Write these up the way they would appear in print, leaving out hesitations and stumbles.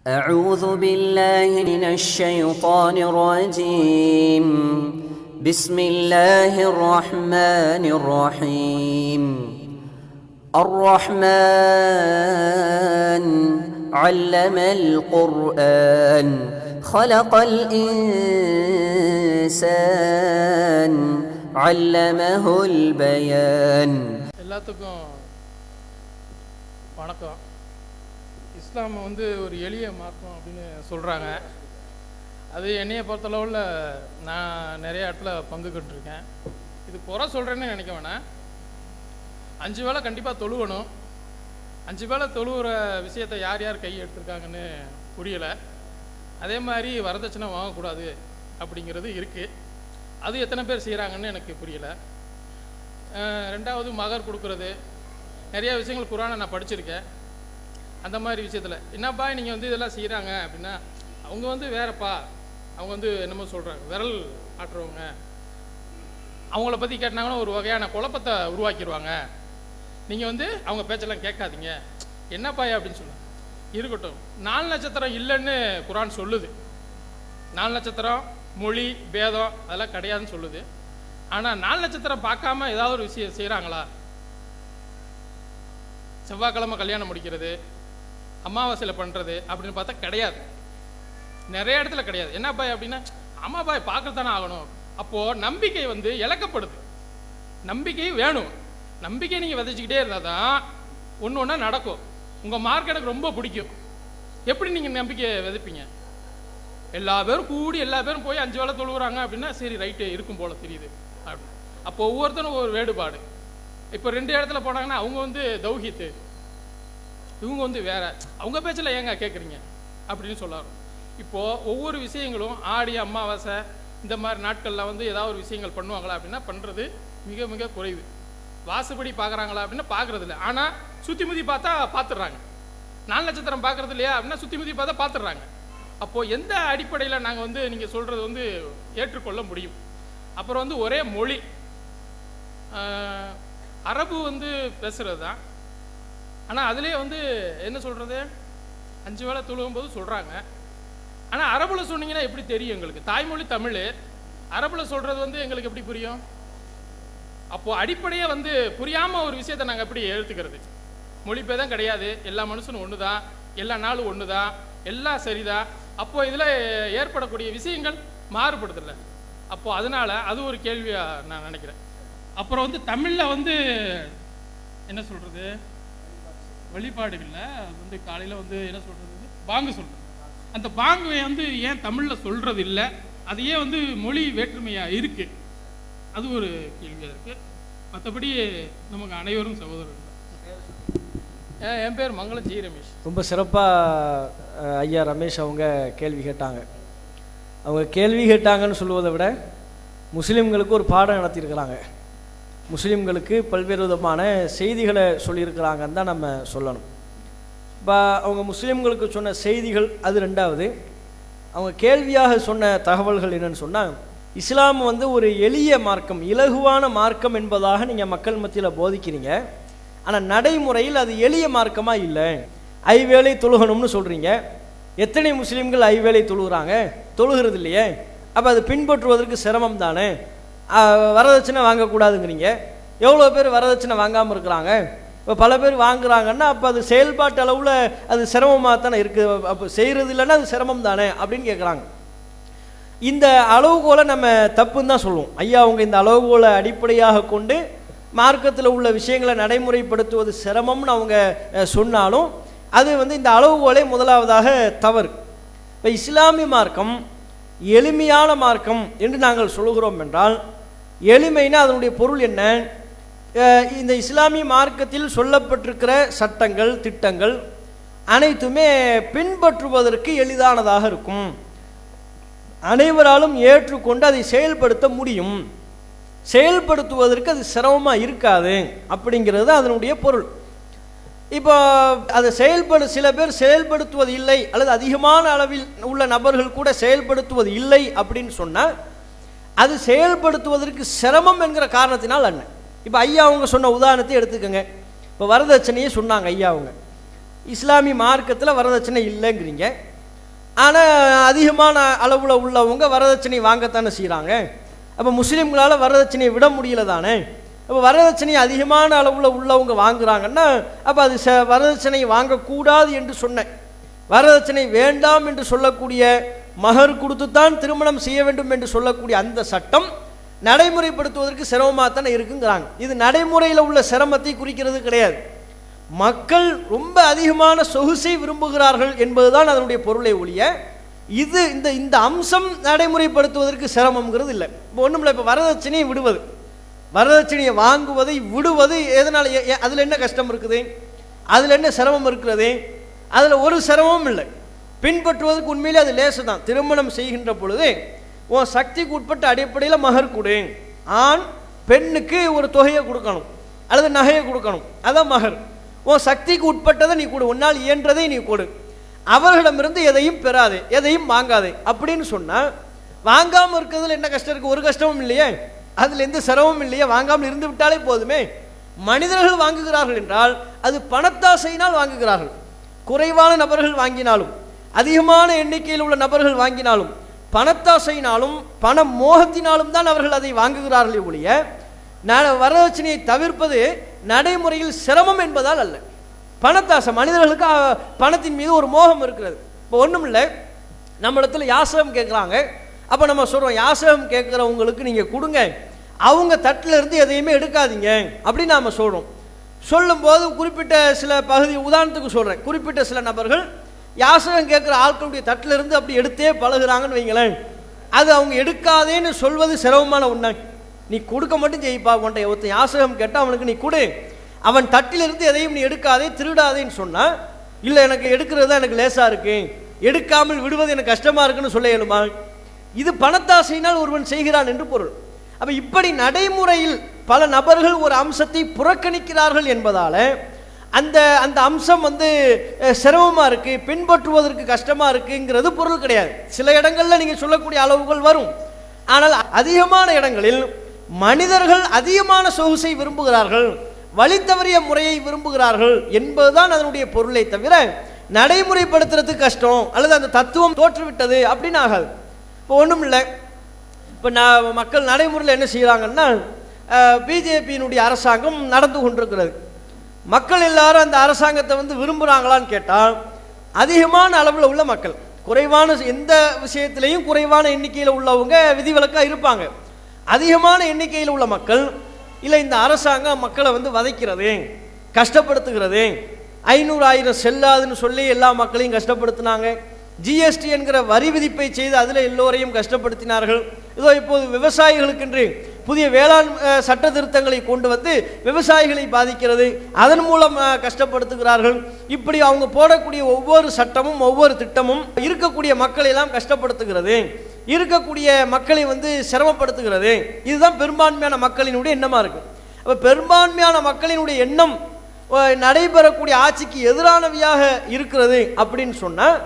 أعوذ بالله من الشيطان الرجيم. بسم الله الرحمن الرحيم. الرحمن علم القرآن خلق الإنسان علمه البيان. எல்லாத்துக்கும் வணக்கம். இஸ்லாம் ஒரு எளிய மார்க்கம் அப்படின்னு சொல்கிறாங்க. அது என்னையை பொறுத்தளவில் நான் நிறைய இடத்துல பங்குக்கிட்டுருக்கேன். இது குறை சொல்கிறேன்னு நினைக்க வேணாம். 5 வேளை கண்டிப்பாக தொழுவணும். 5 வேளை தொழுகிற விஷயத்தை யார் யார் கை எடுத்திருக்காங்கன்னு புரியலை. அதே மாதிரி வரதட்சணை வாங்கக்கூடாது அப்படிங்கிறது இருக்குது. அது எத்தனை பேர் செய்கிறாங்கன்னு எனக்கு புரியலை. 2வது மகர் கொடுக்குறது, நிறைய விஷயங்கள் குரானை நான் படிச்சிருக்கேன். அந்த மாதிரி விஷயத்தில் என்னப்பா நீங்கள் இதெல்லாம் செய்கிறாங்க அப்படின்னா, அவங்க வேறப்பா, அவங்க என்னமோ சொல்கிறாங்க, விரல் ஆட்டுறவங்க. அவங்கள பற்றி கேட்டாங்கன்னா ஒரு வகையான குழப்பத்தை உருவாக்கிடுவாங்க. நீங்கள் அவங்க பேச்செல்லாம் கேட்காதீங்க, என்னப்பாயா அப்படின்னு சொன்னாங்க. இருக்கட்டும், 4 நட்சத்திரம் இல்லைன்னு குரான் சொல்லுது. 4 நட்சத்திரம் மொழி பேதம் அதெல்லாம் கிடையாதுன்னு சொல்லுது. ஆனால் 4 நட்சத்திரம் பார்க்காம ஏதாவது ஒரு விஷயம் செய்கிறாங்களா? செவ்வாய்க்கிழமை கல்யாணம் முடிக்கிறது, அமாவாசையில் பண்ணுறது அப்படின்னு பார்த்தா கிடையாது. நிறைய இடத்துல கிடையாது. என்னப்பா அப்படின்னா, அம்மாப்பாய் பார்க்கத்தானே ஆகணும். அப்போது நம்பிக்கை இழக்கப்படுது. நம்பிக்கை வேணும். நம்பிக்கை நீங்கள் விதைச்சிக்கிட்டே இருந்தால் தான் ஒன்று ஒன்றா நடக்கும். உங்கள் மார்க் எனக்கு ரொம்ப பிடிக்கும். எப்படி நீங்கள் நம்பிக்கையை விதைப்பீங்க? எல்லா பேரும் கூடி எல்லா பேரும் போய் 5 வேளை தொழுகிறாங்க அப்படின்னா சரி ரைட்டு இருக்கும் போல் தெரியுது அப்படின்னு. அப்போ ஒவ்வொருத்தரும் ஒரு வேறுபாடு. இப்போ 2 இடத்துல போனாங்கன்னா அவங்க தௌஹீத்து, இவங்க வேற. அவங்க பேச்சில் ஏங்க கேட்குறீங்க அப்படின்னு சொல்லாரு. இப்போது ஒவ்வொரு விஷயங்களும் ஆடி அமாவாசை இந்த மாதிரி நாட்களில் ஏதாவது ஒரு விஷயங்கள் பண்ணுவாங்களா அப்படின்னா பண்ணுறது மிக மிக குறைவு. வாசுபடி பார்க்குறாங்களா அப்படின்னா பார்க்குறதில்ல. ஆனால் சுற்றி முதி பார்த்தா பார்த்துடுறாங்க. 4 நட்சத்திரம் பார்க்குறது இல்லையா அப்படின்னா சுற்றி முதி பார்த்தா பார்த்துடுறாங்க. அப்போது எந்த அடிப்படையில் நாங்கள் நீங்கள் சொல்கிறது ஏற்றுக்கொள்ள முடியும்? அப்புறம் ஒரே மொழி, அரபு பேசுகிறது தான். ஆனால் அதுலேயே என்ன சொல்கிறது, 5 வேளை தொழுகும்போது சொல்கிறாங்க. ஆனால் அரபில் சொன்னீங்கன்னா எப்படி தெரியும் எங்களுக்கு? தாய்மொழி தமிழ், அரபில் சொல்கிறது எங்களுக்கு எப்படி புரியும்? அப்போது அடிப்படையே புரியாமல் ஒரு விஷயத்தை நாங்கள் எப்படி எடுத்துக்கிறது? மொழிபேதம் கிடையாது, எல்லா மனுஷனும் ஒன்று தான், எல்லா நாளும் ஒன்று தான், எல்லாம் சரிதான். அப்போது இதில் ஏற்படக்கூடிய விஷயங்கள் மாறுபடுதில்லை. அப்போது அதனால் அது ஒரு கேள்வியாக நான் நினைக்கிறேன். அப்புறம் தமிழில் என்ன சொல்கிறது, வழிபாடுகளில் காலையில் என்ன சொல்கிறது, பாங்கு சொல்கிறது. அந்த பாங்குவை ஏன் தமிழில் சொல்கிறது இல்லை? அதையே மொழி வேற்றுமையாக இருக்குது. அது ஒரு கேள்வியாக இருக்குது. மற்றபடி நமக்கு அனைவரும் சகோதரர்கள். என் பேர் மங்களம் ஜி ரமேஷ். ரொம்ப சிறப்பாக ஐயா ரமேஷ் அவங்க கேள்வி கேட்டாங்க. அவங்க கேள்வி கேட்டாங்கன்னு சொல்லுவதை விட முஸ்லீம்களுக்கு ஒரு பாடம் நடத்தியிருக்கிறாங்க. முஸ்லீம்களுக்கு பல்வேறு விதமான செய்திகளை சொல்லியிருக்கிறாங்கன்னு தான் நம்ம சொல்லணும். இப்போ அவங்க முஸ்லீம்களுக்கு சொன்ன செய்திகள் அது 2வது. அவங்க கேள்வியாக சொன்ன தகவல்கள் என்னன்னு சொன்னால், இஸ்லாம் ஒரு எளிய மார்க்கம், இலகுவான மார்க்கம் என்பதாக நீங்கள் மக்கள் மத்தியில் போதிக்கிறீங்க. ஆனால் நடைமுறையில் அது எளிய மார்க்கமாக இல்லை. 5 வேளை தொழுகணும்னு சொல்கிறீங்க. எத்தனை முஸ்லீம்கள் 5 வேளை தொழுகிறாங்க? தொழுகிறது இல்லையே. அப்போ அது பின்பற்றுவதற்கு சிரமம் தானே. வரதட்சணை வாங்கக்கூடாதுங்கிறீங்க. எவ்வளோ பேர் வரதட்சணை வாங்காமல் இருக்கிறாங்க? இப்போ பல பேர் வாங்குறாங்கன்னா அப்போ அது செயல்பாட்டு அளவில் அது சிரமமாக தானே இருக்குது. அப்போ செய்கிறது இல்லைன்னா அது சிரமம் தானே அப்படின்னு கேட்குறாங்க. இந்த அளவுகோலை நம்ம தப்புன்னு தான் சொல்லுவோம். ஐயா அவங்க இந்த அளவுகோலை அடிப்படையாக கொண்டு மார்க்கத்தில் உள்ள விஷயங்களை நடைமுறைப்படுத்துவது சிரமம்னு அவங்க சொன்னாலும் அது இந்த அளவுகோலை முதலாவதாக தவறு. இப்போ இஸ்லாமிய மார்க்கம் எளிமையான மார்க்கம் என்று நாங்கள் சொல்கிறோம் என்றால், எளிமைனா அதனுடைய பொருள் என்ன? இந்த இஸ்லாமிய மார்க்கத்தில் சொல்லப்பட்டிருக்கிற சட்டங்கள் திட்டங்கள் அனைத்துமே பின்பற்றுவதற்கு எளிதானதாக இருக்கும், அனைவராலும் ஏற்றுக்கொண்டு அதை செயல்படுத்த முடியும், செயல்படுத்துவதற்கு அது சிரமமாக இருக்காது அப்படிங்கிறது அதனுடைய பொருள். இப்போ அதை சில பேர் செயல்படுத்துவது இல்லை, அல்லது அதிகமான அளவில் உள்ள நபர்கள் கூட செயல்படுத்துவது இல்லை அப்படின்னு சொன்னால் அது செயல்படுத்துவதற்கு சிரமம் என்கிற காரணத்தினால் என்ன? இப்போ ஐயா அவங்க சொன்ன உதாரணத்தை எடுத்துக்கோங்க. இப்போ வரதட்சணையே சொன்னாங்க ஐயா அவங்க. இஸ்லாமிய மார்க்கத்தில் வரதட்சணை இல்லைங்கிறீங்க. ஆனால் அதிகமான அளவில் உள்ளவங்க வரதட்சணை வாங்கத்தானே செய்கிறாங்க. அப்போ முஸ்லீம்களால் வரதட்சணையை விட முடியல தானே. அப்போ வரதட்சணை அதிகமான அளவில் உள்ளவங்க வாங்குறாங்கன்னா அப்போ அது வரதட்சணை வாங்கக்கூடாது என்று சொன்னேன். வரதட்சணை வேண்டாம் என்று சொல்லக்கூடிய, மகர் கொடுத்துத்தான் திருமணம் செய்ய வேண்டும் என்று சொல்லக்கூடிய அந்த சட்டம் நடைமுறைப்படுத்துவதற்கு சிரமமாக தானே இருக்குங்கிறாங்க. இது நடைமுறையில் உள்ள சிரமத்தை குறிக்கிறது கிடையாது. மக்கள் ரொம்ப அதிகமான சொகுசை விரும்புகிறார்கள் என்பதுதான் அதனுடைய பொருளை ஒழிய இது இந்த அம்சம் நடைமுறைப்படுத்துவதற்கு சிரமங்கிறது இல்லை. இப்போ ஒன்றும் இல்லை. இப்போ வரதட்சணையை விடுவது, வரதட்சணையை வாங்குவதை விடுவது எதனால், அதில் என்ன கஷ்டம் இருக்குது, அதில் என்ன சிரமம் இருக்கிறது? அதில் ஒரு சிரமமும் இல்லை. பின்பற்றுவதற்கு உண்மையிலே அது லேசு தான். திருமணம் செய்கின்ற பொழுது உன் சக்திக்கு உட்பட்ட அடிப்படையில் மகர் கொடு. ஆண் பெண்ணுக்கு ஒரு தொகையை கொடுக்கணும் அல்லது நகையை கொடுக்கணும், அதான் மகர். உன் சக்திக்கு உட்பட்டதை நீ கொடு, உன்னால் இயன்றதை நீ கொடு. அவர்களிடமிருந்து எதையும் பெறாதே, எதையும் வாங்காதே அப்படின்னு சொன்னால் வாங்காமல் இருக்கிறதுல என்ன கஷ்டம் இருக்குது? ஒரு கஷ்டமும் இல்லையே, அதில் எந்த சிரமமும் இல்லையே. வாங்காமல் இருந்து விட்டாலே போதுமே. மனிதர்கள் வாங்குகிறார்கள் என்றால் அது பணத்தாசையினால் வாங்குகிறார்கள். குறைவான நபர்கள் வாங்கினாலும் அதிகமான எண்ணிக்கையில் உள்ள நபர்கள் வாங்கினாலும் பணத்தாசையினாலும் பண மோகத்தினாலும் தான் அவர்கள் அதை வாங்குகிறார்களே ஒழிய வரதட்சணையை தவிர்ப்பது நடைமுறையில் சிரமம் என்பதால் அல்ல. பணத்தாசை, மனிதர்களுக்கு பணத்தின் மீது ஒரு மோகம் இருக்கிறது. இப்போ ஒன்றும் இல்லை, நம்ம இடத்துல யாசகம் கேட்குறாங்க. அப்போ நம்ம சொல்கிறோம், யாசகம் கேட்குறவங்களுக்கு நீங்கள் கொடுங்க, அவங்க தட்டில் இருந்து எதையுமே எடுக்காதீங்க அப்படின்னு நாம் சொல்கிறோம். சொல்லும்போது குறிப்பிட்ட சில பகுதி, உதாரணத்துக்கு சொல்கிறேன், குறிப்பிட்ட சில நபர்கள் யாசகம் கேட்குற ஆட்களுடைய தட்டில் இருந்து அப்படி எடுத்தே பழகுறாங்கன்னு வைங்களேன். அது அவங்க எடுக்காதேன்னு சொல்வது சிரமமான ஒன்றா. நீ கொடுக்க மட்டும் செய்ப்பா. உன்ட்ட ஒருத்தன் யாசகம் கேட்டால் அவனுக்கு நீ கொடு, அவன் தட்டிலிருந்து எதையும் நீ எடுக்காதே, திருடாதேன்னு சொன்னால், இல்லை எனக்கு எடுக்கிறது தான் எனக்கு லேசாக இருக்கு, எடுக்காமல் விடுவது எனக்கு கஷ்டமாக இருக்குன்னு சொல்ல இயலுமா? இது பணத்தாசையினால் ஒருவன் செய்கிறான் என்று பொருள். அப்போ இப்படி நடைமுறையில் பல நபர்கள் ஒரு அம்சத்தை புறக்கணிக்கிறார்கள் என்பதால் அந்த அந்த அம்சம் சிரமமாக இருக்குது, பின்பற்றுவதற்கு கஷ்டமாக இருக்குங்கிறது பொருள் கிடையாது. சில இடங்களில் நீங்கள் சொல்லக்கூடிய அளவுகள் வரும். ஆனால் அதிகமான இடங்களில் மனிதர்கள் அதிகமான சொகுசை விரும்புகிறார்கள், வழி தவறிய முறையை விரும்புகிறார்கள் என்பதுதான் அதனுடைய பொருளை தவிர நடைமுறைப்படுத்துறதுக்கு கஷ்டம் அல்லது அந்த தத்துவம் தோற்றுவிட்டது அப்படின்னு ஆகாது. இப்போ ஒன்றும் இல்லை. இப்போ மக்கள் நடைமுறையில் என்ன செய்கிறாங்கன்னா, பிஜேபியினுடைய அரசாங்கம் நடந்து கொண்டிருக்கிறது. மக்கள் எல்லாரும் அந்த அரசாங்கத்தை விரும்புகிறாங்களான்னு கேட்டால் அதிகமான அளவில் உள்ள மக்கள், குறைவான எந்த விஷயத்திலையும் குறைவான எண்ணிக்கையில் உள்ளவங்க விதிவிலக்காக இருப்பாங்க. அதிகமான எண்ணிக்கையில் உள்ள மக்கள் இல்லை இந்த அரசாங்கம் மக்களை வதைக்கிறது, கஷ்டப்படுத்துகிறது, 500,000 செல்லாதுன்னு சொல்லி எல்லா மக்களையும் கஷ்டப்படுத்தினாங்க. ஜிஎஸ்டி என்கிற வரி விதிப்பை செய்து அதில் எல்லோரையும் கஷ்டப்படுத்தினார்கள். இதோ இப்போது விவசாயிகளுக்கென்று புதிய வேளாண் சட்ட திருத்தங்களை கொண்டு விவசாயிகளை பாதிக்கிறது, அதன் மூலம் கஷ்டப்படுத்துகிறார்கள். இப்படி அவங்க போடக்கூடிய ஒவ்வொரு சட்டமும் ஒவ்வொரு திட்டமும் இருக்கக்கூடிய மக்களை எல்லாம் கஷ்டப்படுத்துகிறது, இருக்கக்கூடிய மக்களை சிரமப்படுத்துகிறது. இதுதான் பெரும்பான்மையான மக்களினுடைய எண்ணமாக இருக்குது. அப்போ பெரும்பான்மையான மக்களினுடைய எண்ணம் நடைபெறக்கூடிய ஆட்சிக்கு எதிரானவையாக இருக்கிறது அப்படின்னு சொன்னால்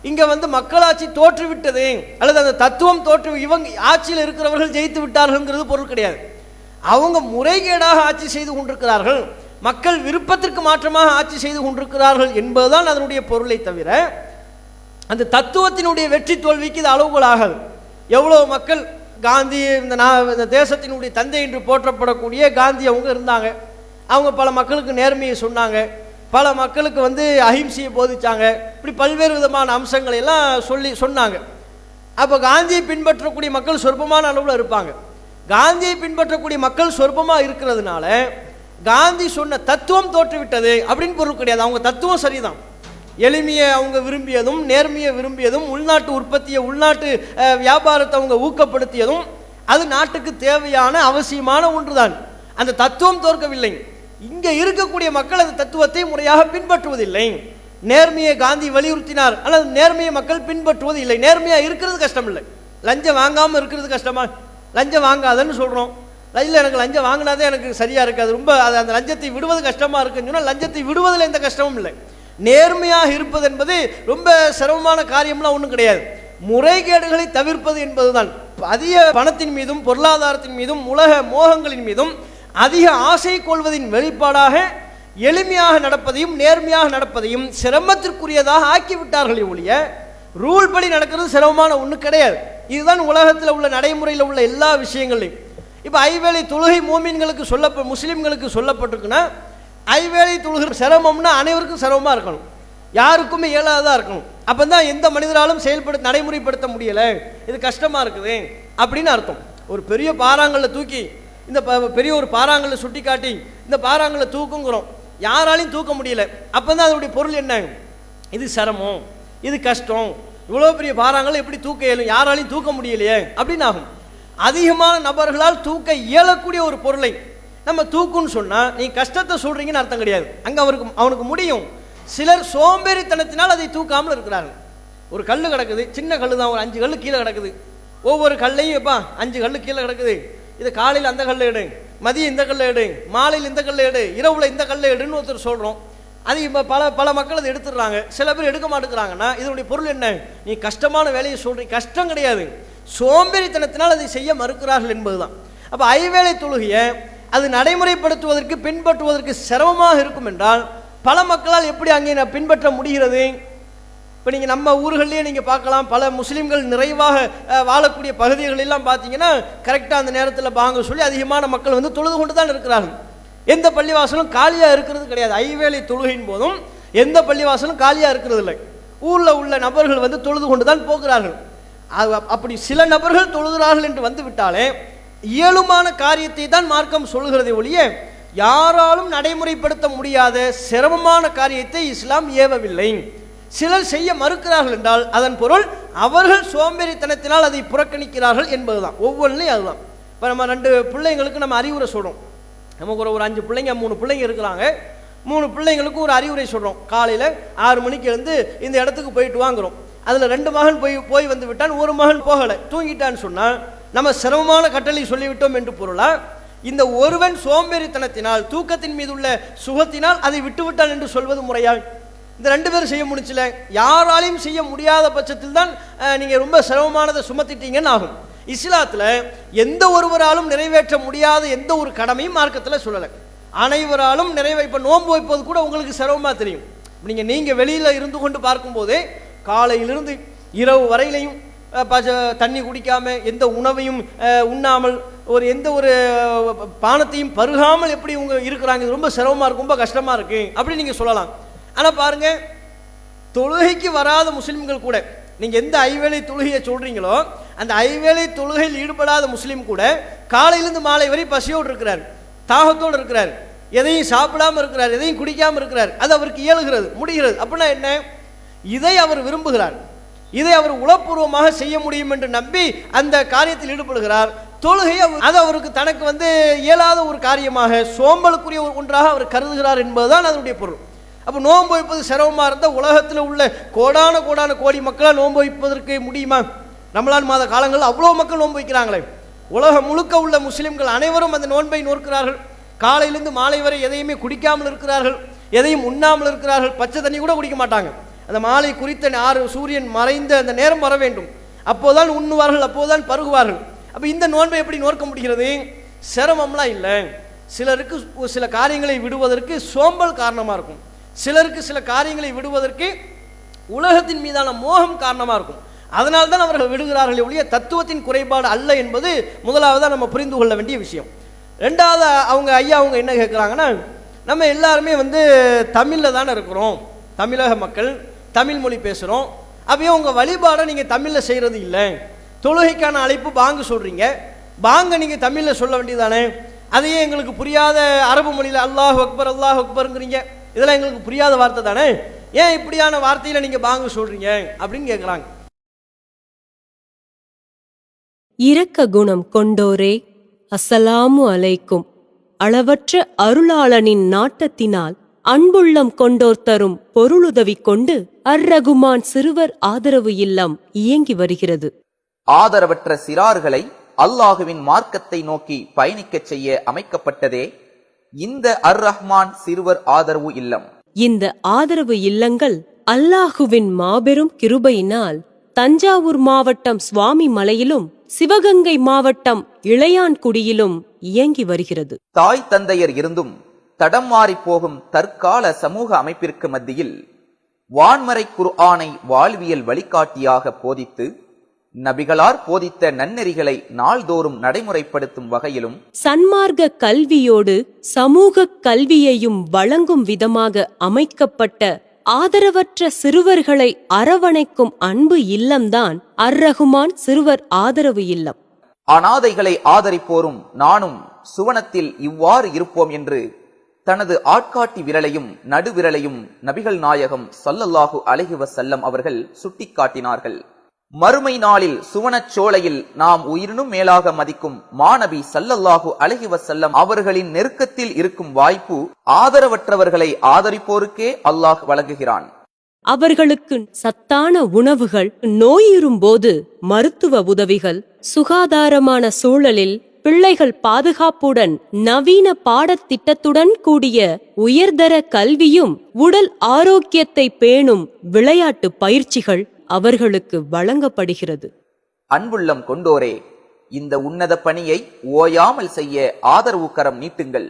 இங்கே மக்களாட்சி தோற்றுவிட்டது அல்லது அந்த தத்துவம் இவங்க ஆட்சியில் இருக்கிறவர்கள் ஜெயித்து விட்டார்கள்ங்கிறது பொருள் கிடையாது. அவங்க முறைகேடாக ஆட்சி செய்து கொண்டிருக்கிறார்கள், மக்கள் விருப்பத்திற்கு மாற்றமாக ஆட்சி செய்து கொண்டிருக்கிறார்கள் என்பதுதான் அதனுடைய பொருளை தவிர அந்த தத்துவத்தினுடைய வெற்றி தோல்விக்கு இது அளவுகள் ஆகாது. எவ்வளோ மக்கள் காந்தி இந்த தேசத்தினுடைய தந்தை என்று போற்றப்படக்கூடிய காந்தி அவங்க இருந்தாங்க. அவங்க பல மக்களுக்கு நேர்மையை சொன்னாங்க, பல மக்களுக்கு அஹிம்சையை போதிச்சாங்க. இப்படி பல்வேறு விதமான அம்சங்களை எல்லாம் சொன்னாங்க. அப்போ காந்தியை பின்பற்றக்கூடிய மக்கள் சொற்பமான அளவில் இருப்பாங்க. காந்தியை பின்பற்றக்கூடிய மக்கள் சொற்பமாக இருக்கிறதுனால காந்தி சொன்ன தத்துவம் தோற்றுவிட்டது அப்படின்னு பொருள் கிடையாது. அவங்க தத்துவம் சரிதான், எளிமையை அவங்க விரும்பியதும் நேர்மையை விரும்பியதும் உள்நாட்டு உற்பத்தியை உள்நாட்டு வியாபாரத்தை அவங்க ஊக்கப்படுத்தியதும் அது நாட்டுக்கு தேவையான அவசியமான ஒன்றுதான். அந்த தத்துவம் தோற்கவில்லை. இங்கே இருக்கக்கூடிய மக்கள் அந்த தத்துவத்தை முறையாக பின்பற்றுவதில்லை. நேர்மையை காந்தி வலியுறுத்தினார், ஆனால் நேர்மையை மக்கள் பின்பற்றுவது இல்லை. நேர்மையாக இருக்கிறது கஷ்டம் இல்லை, லஞ்சம் வாங்காமல் இருக்கிறது கஷ்டமா? லஞ்சம் வாங்காதன்னு சொல்கிறோம், இல்லை எனக்கு லஞ்சம் வாங்கினாதே எனக்கு சரியாக இருக்காது, ரொம்ப அந்த லஞ்சத்தை விடுவது கஷ்டமாக இருக்குன்னு சொன்னால் லஞ்சத்தை விடுவதில் எந்த கஷ்டமும் இல்லை. நேர்மையாக இருப்பது என்பது ரொம்ப சிரமமான காரியம்லாம் ஒன்றும் கிடையாது. முறைகேடுகளை தவிர்ப்பது என்பதுதான். அதிக பணத்தின் மீதும் பொருளாதாரத்தின் மீதும் உலக மோகங்களின் மீதும் அதிக ஆசை கொள்வதின் வெளிப்பாடாக எளிமையாக நடப்பதையும் நேர்மையாக நடப்பதையும் சிரமத்திற்குரியதாக ஆக்கிவிட்டார்களே ஒழிய ரூல் படி நடக்கிறது சிரமமான ஒன்று கிடையாது. இதுதான் உலகத்தில் உள்ள நடைமுறையில் உள்ள எல்லா விஷயங்களையும். இப்போ ஐவேளை தொழுகை மூமின்களுக்கு முஸ்லீம்களுக்கு சொல்லப்பட்டிருக்குன்னா, ஐவேளை தொழுகை சிரமம்னா அனைவருக்கும் சிரமமாக இருக்கணும், யாருக்குமே இயலாததாக இருக்கணும். அப்போ தான் எந்த மனிதராலும் நடைமுறைப்படுத்த முடியலை, இது கஷ்டமாக இருக்குது அப்படின்னு அர்த்தம். ஒரு பெரிய பாறாங்கல்ல தூக்கி இந்த பெரிய ஒரு பாறாங்கல்ல சுட்டி காட்டி இந்த பாறாங்கல்ல தூக்குங்கிறோம், யாராலையும் தூக்க முடியல. அப்போ தான் அதனுடைய பொருள் என்ன? இது சிரமம், இது கஷ்டம், இவ்வளோ பெரிய பாறாங்கல்ல எப்படி தூக்க இயலும், யாராலையும் தூக்க முடியலையே அப்படின்னு ஆகும். அதிகமான நபர்களால் தூக்க இயலக்கூடிய ஒரு பொருளை நம்ம தூக்குன்னு சொன்னால் நீ கஷ்டத்தை சொல்கிறீங்கன்னு அர்த்தம் கிடையாது. அங்கே அவனுக்கு முடியும். சிலர் சோம்பேறித்தனத்தினால் அதை தூக்காமல் இருக்கிறார்கள். ஒரு கல் கிடக்குது, சின்ன கல் தான், ஒரு 5 கல் கீழே கிடக்குது. ஒவ்வொரு கல்லையும் எப்பா 5 கல் கீழே கிடக்குது, இது காலையில் அந்த கல்லை எடு, மதியம் இந்த கல்லை எடு, மாலையில் இந்த கல்லை எடு, இரவுல இந்த கல்லை எடுன்னு ஒருத்தர் சொல்கிறோம். அது இப்போ பல மக்கள் அதை எடுத்துடுறாங்க. சில பேர் எடுக்க மாட்டேங்கிறாங்கன்னா இதனுடைய பொருள் என்ன? நீ கஷ்டமான வேலையை சொல்கிறீங்க. கஷ்டம் கிடையாது, சோம்பேறித்தனத்தினால் அதை செய்ய மறுக்கிறார்கள் என்பதுதான். அப்போ ஐவேளை தொழுகையை அது நடைமுறைப்படுத்துவதற்கு பின்பற்றுவதற்கு சிரமமாக இருக்கும் என்றால் பல மக்களால் எப்படி அங்கே பின்பற்ற முடிகிறது? இப்போ நீங்கள் நம்ம ஊர்களிலேயே நீங்கள் பார்க்கலாம், பல முஸ்லீம்கள் நிறைவாக வாழக்கூடிய பகுதிகளெல்லாம் பார்த்தீங்கன்னா கரெக்டாக அந்த நேரத்தில் பாங்க சொல்லி அதிகமான மக்கள் வந்து தொழுது கொண்டு தான் இருக்கிறார்கள். எந்த பள்ளிவாசலும் காலியாக இருக்கிறது கிடையாது. ஐவேளை தொழுகையின் போதும் எந்த பள்ளிவாசலும் காலியாக இருக்கிறது இல்லை. ஊரில் உள்ள நபர்கள் வந்து தொழுது கொண்டு தான் போகிறார்கள். அப்படி சில நபர்கள் தொழுகிறார்கள் என்று வந்து விட்டாலே இயலுமான காரியத்தை தான் மார்க்கம் சொல்கிறதை ஒழிய யாராலும் நடைமுறைப்படுத்த முடியாத சிரமமான காரியத்தை இஸ்லாம் ஏவவில்லை. சிலர் செய்ய மறுக்கிறார்கள் என்றால் அதன் பொருள் அவர்கள் சோம்பேறித்தனத்தினால் அதை புறக்கணிக்கிறார்கள் என்பதுதான். ஒவ்வொன்றிலையும் அதுதான். இப்போ நம்ம 2 பிள்ளைங்களுக்கு நம்ம அறிவுரை சொல்கிறோம். நமக்கு ஒரு 5 பிள்ளைங்க 3 பிள்ளைங்க இருக்கிறாங்க. 3 பிள்ளைங்களுக்கு ஒரு அறிவுரை சொல்கிறோம். காலையில் 6 மணிக்கு எழுந்து இந்த இடத்துக்கு போயிட்டு வாங்குகிறோம். அதில் 2 மகன் போய் வந்து விட்டான், ஒரு மகன் போகலை, தூங்கிட்டான்னு சொன்னால் நம்ம சிரமமான கட்டளை சொல்லிவிட்டோம் என்று பொருளா? இந்த ஒருவன் சோம்பேறித்தனத்தினால் தூக்கத்தின் மீது உள்ள சுகத்தினால் அதை விட்டுவிட்டான் என்று சொல்வது முறையா? இந்த 2 பேரும் செய்ய முடிச்சல, யாராலையும் செய்ய முடியாத பட்சத்தில் தான் நீங்கள் ரொம்ப சிரமமானதை சுமத்திட்டீங்கன்னு ஆகும். இஸ்லாத்தில் எந்த ஒருவராலும் நிறைவேற்ற முடியாத எந்த ஒரு கடமையும் மார்க்கத்தில் சொல்லலை. அனைவராலும் இப்போ நோன்பு வைப்பது கூட உங்களுக்கு சிரமமாக தெரியும். நீங்கள் வெளியில் இருந்து கொண்டு பார்க்கும்போதே காலையிலிருந்து இரவு வரையிலையும் தண்ணி குடிக்காமல் எந்த உணவையும் உண்ணாமல் எந்த ஒரு பானத்தையும் பருகாமல் எப்படி இவங்க இருக்கிறாங்க, இது ரொம்ப சிரமமாக இருக்கும், ரொம்ப கஷ்டமாக இருக்கு அப்படின்னு நீங்கள் சொல்லலாம். ஆனால் பாருங்க, தொழுகைக்கு வராத முஸ்லீம்கள் கூட நீங்கள் எந்த ஐவேளை தொழுகையை சொல்கிறீங்களோ அந்த ஐவேளை தொழுகையில் ஈடுபடாத முஸ்லீம் கூட காலையிலிருந்து மாலை வரை பசியோடு இருக்கிறார், தாகத்தோடு இருக்கிறார், எதையும் சாப்பிடாமல் இருக்கிறார், எதையும் குடிக்காமல் இருக்கிறார். அது அவருக்கு இயலுகிறது, முடிகிறது. அப்படின்னா என்ன? இதை அவர் விரும்புகிறார், இதை அவர் உளப்பூர்வமாக செய்ய முடியும் என்று நம்பி அந்த காரியத்தில் ஈடுபடுகிறார். தொழுகை அது அவருக்கு தனக்கு இயலாத ஒரு காரியமாக சோம்பலுக்குரிய ஒன்றாக அவர் கருதுகிறார் என்பதுதான் அதனுடைய பொருள். அப்போ நோன்பு வைப்பது சிரமமாக இருந்தால் உலகத்தில் உள்ள கோடான கோடி மக்களால் நோன்பு வைப்பதற்கு முடியுமா? ரமலான் மாத காலங்களில் அவ்வளோ மக்கள் நோன்பு வைக்கிறாங்களே. உலகம் முழுக்க உள்ள முஸ்லிம்கள் அனைவரும் அந்த நோன்பை நோக்கிறார்கள். காலையிலிருந்து மாலை வரை எதையுமே குடிக்காமல் இருக்கிறார்கள், எதையும் உண்ணாமல் இருக்கிறார்கள், பச்சை தண்ணி கூட குடிக்க மாட்டாங்க. அந்த மாலை குறித்த சூரியன் மறைந்த அந்த நேரம் வர வேண்டும், அப்போதான் உண்ணுவார்கள், அப்போதான் பருகுவார்கள். அப்போ இந்த நோன்பை எப்படி நோக்க முடிகிறது? சிரமம்லாம் இல்லை. சிலருக்கு சில காரியங்களை விடுவதற்கு சோம்பல் காரணமாக இருக்கும், சிலருக்கு சில காரியங்களை விடுவதற்கு உலகத்தின் மீதான மோகம் காரணமாக இருக்கும். அதனால் தான் அவர்கள் விடுகிறார்கள் ஒழிய தத்துவத்தின் குறைபாடு அல்ல என்பது முதலாவதாக நம்ம புரிந்து கொள்ள வேண்டிய விஷயம். ரெண்டாவது அவங்க என்ன கேட்குறாங்கன்னா, நம்ம எல்லாருமே தமிழில் தானே இருக்கிறோம், தமிழக மக்கள் தமிழ் மொழி பேசுகிறோம், அப்பயே உங்கள் வழிபாடை நீங்கள் தமிழில் செய்கிறது இல்லை, தொழுகைக்கான அழைப்பு பாங்கு சொல்கிறீங்க, பாங்க நீங்கள் தமிழில் சொல்ல வேண்டியதானே, அதையே எங்களுக்கு புரியாத அரபு மொழியில் அல்லாஹ் அக்பர் அல்லாஹ் அக்பருங்கிறீங்க, இதெல்லாம் எங்களுக்கு புரியாத வார்த்தை தானே, ஏன் இப்படியான வார்த்தையில் நீங்கள் பாங்கு சொல்கிறீங்க அப்படின்னு கேட்குறாங்க. இரக்க குணம் கொண்டோரே, அஸ்ஸலாமு அலைக்கும். அளவற்ற அருளாளனின் நாட்டத்தினால் அன்புள்ளம் கொண்டோர் தரும் பொருளுதவி கொண்டு அர்-ரகுமான் சிறுவர் ஆதரவு இல்லம் இயங்கி வருகிறது. ஆதரவற்ற சிறார்களை அல்லாஹுவின் மார்க்கத்தை நோக்கி பயணிக்கச் செய்ய அமைக்கப்பட்டதே இந்த அர்-ரஹ்மான் சிறுவர் ஆதரவு இல்லம். இந்த ஆதரவு இல்லங்கள் அல்லாஹுவின் மாபெரும் கிருபையினால் தஞ்சாவூர் மாவட்டம் சுவாமி மலையிலும் சிவகங்கை மாவட்டம் இளையான்குடியிலும் இயங்கி வருகிறது. தாய் தந்தையர் இருந்தும் தடம் மாறி போகும் தற்கால சமூக அமைப்பிற்கு மத்தியில் வான்மறை குர்ஆனை வாழ்வியல் வழிகாட்டியாக போதித்து நபிகளார் போதித்த நன்னெறிகளை நாள்தோறும் நடைமுறைப்படுத்தும் வகையிலும் சன்மார்க்க கல்வியோடு சமூக கல்வியையும் வழங்கும் விதமாக அமைக்கப்பட்ட ஆதரவற்ற சிறுவர்களை அரவணைக்கும் அன்பு இல்லம்தான் அர்-ரஹ்மான் சிறுவர் ஆதரவு இல்லம். அனாதைகளை ஆதரிப்போரும் நானும் சுவனத்தில் இவ்வாறு இருப்போம் என்று தனது ஆட்காட்டி விரலையும் நடுவிரலையும் நபிகள் நாயகம் ஸல்லல்லாஹு அலைஹி வஸல்லம் அவர்கள் சுட்டிக்காட்டினார்கள். மறுமை நாளில் சுவனச் சோலையில் நாம் உயிரினும் மேலாக மதிக்கும் மாநபி ஸல்லல்லாஹு அலைஹி வஸல்லம் அவர்களின் நெருக்கத்தில் இருக்கும் வாய்ப்பு ஆதரவற்றவர்களை ஆதரிப்போருக்கே அல்லாஹ் வழங்குகிறான். அவர்களுக்கு சத்தான உணவுகள், நோயுறும்போது மருத்துவ உதவிகள், சுகாதாரமான சூழலில் பிள்ளைகள் பாதுகாப்புடன் நவீன பாடத்திட்டத்துடன் கூடிய உயர்தர கல்வியும் உடல் ஆரோக்கியத்தை பேணும் விளையாட்டு பயிற்சிகள் அவர்களுக்கு வழங்கப்படுகிறது. அன்புள்ளம் கொண்டோரே, இந்த உன்னத பணியை ஓயாமல் செய்ய ஆதரவு கரம் நீட்டுங்கள்.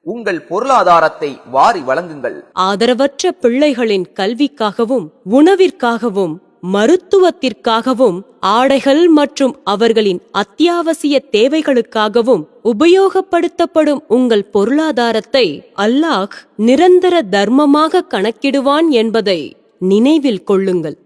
உங்கள் பொருளாதாரத்தை வாரி வழங்குங்கள். ஆதரவற்ற பிள்ளைகளின் கல்விக்காகவும் உணவிற்காகவும் மருத்துவத்திற்காகவும் ஆடைகள் மற்றும் அவர்களின் அத்தியாவசிய தேவைகளுக்காகவும் உபயோகப்படுத்தப்படும் உங்கள் பொருளாதாரத்தை அல்லாஹ் நிரந்தர தர்மமாக கணக்கிடுவான் என்பதை நினைவில் கொள்ளுங்கள்.